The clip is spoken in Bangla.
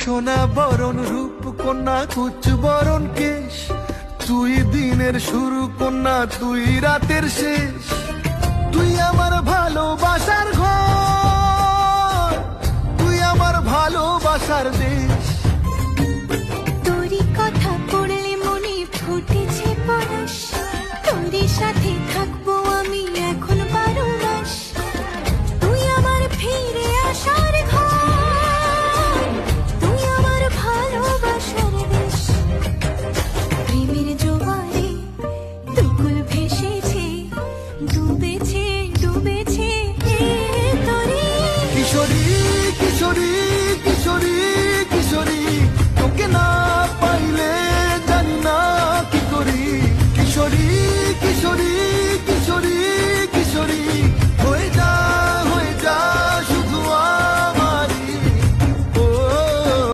সোনা বরণ রূপ কন্যা কুচ বরণ কেশ, তুই দিনের শুরু কন্যা তুই রাতের শেষ। তুই আমার ভালোবাসার ঘর, তুই আমার ভালোবাসার দেশ। তোরই কথা পড়লে মনে ফুটেছে পরশ, তোরই সাথে থাকবো